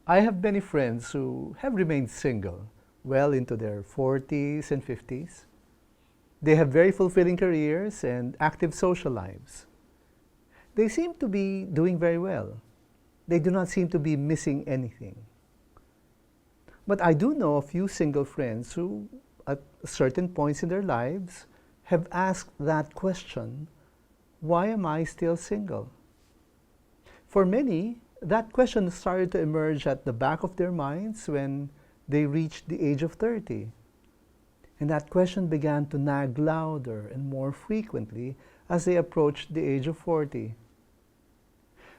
I have many friends who have remained single well into their 40s and 50s. They have very fulfilling careers and active social lives. They seem to be doing very well. They do not seem to be missing anything. But I do know a few single friends who, at certain points in their lives, have asked that question, why am I still single? For many, that question started to emerge at the back of their minds when they reached the age of 30. And that question began to nag louder and more frequently as they approached the age of 40.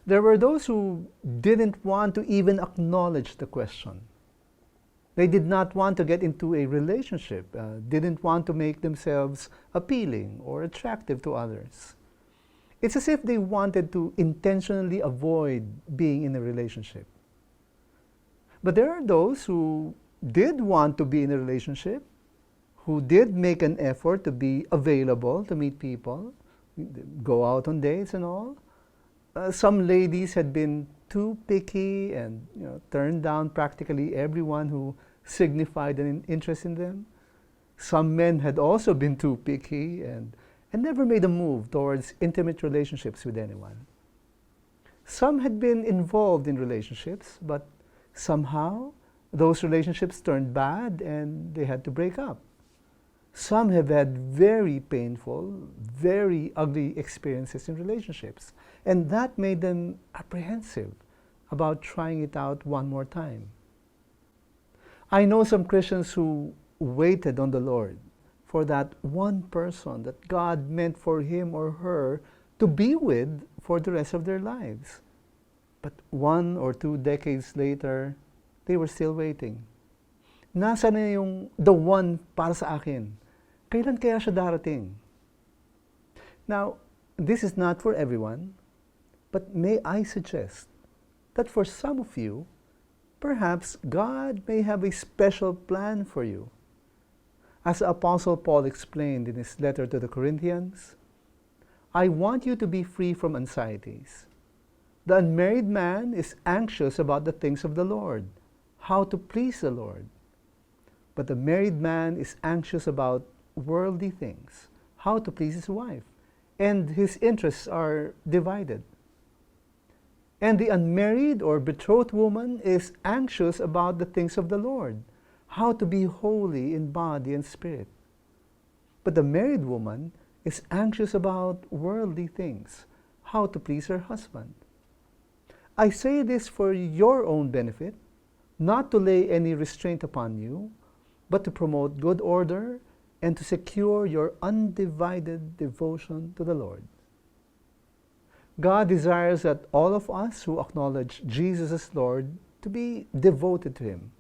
There were those who didn't want to even acknowledge the question. They did not want to get into a relationship, didn't want to make themselves appealing or attractive to others. It's as if they wanted to intentionally avoid being in a relationship. But there are those who did want to be in a relationship, who did make an effort to be available to meet people, go out on dates and all. Some ladies had been too picky and turned down practically everyone who signified an interest in them. Some men had also been too picky and never made a move towards intimate relationships with anyone. Some had been involved in relationships, but somehow those relationships turned bad and they had to break up. Some have had very painful, very ugly experiences in relationships, and that made them apprehensive about trying it out one more time. I know some Christians who waited on the Lord for that one person that God meant for him or her to be with for the rest of their lives. But 1 or 2 decades later, they were still waiting. Nasa na yung the one para sa akin? Kailan kaya siya darating? Now, this is not for everyone, but may I suggest that for some of you, perhaps God may have a special plan for you. As the Apostle Paul explained in his letter to the Corinthians, I want you to be free from anxieties. The unmarried man is anxious about the things of the Lord, how to please the Lord. But the married man is anxious about worldly things, how to please his wife, and his interests are divided. And the unmarried or betrothed woman is anxious about the things of the Lord, how to be holy in body and spirit. But the married woman is anxious about worldly things, how to please her husband. I say this for your own benefit, not to lay any restraint upon you, but to promote good order and to secure your undivided devotion to the Lord. God desires that all of us who acknowledge Jesus as Lord to be devoted to Him,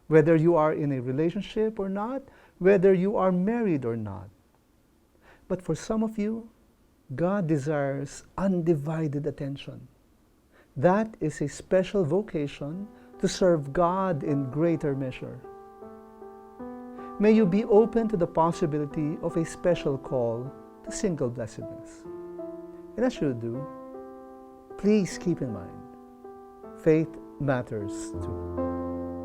whether you are in a relationship or not, whether you are married or not. But for some of you, God desires undivided attention. That is a special vocation to serve God in greater measure. May you be open to the possibility of a special call to single blessedness. And as you do, please keep in mind, faith matters too.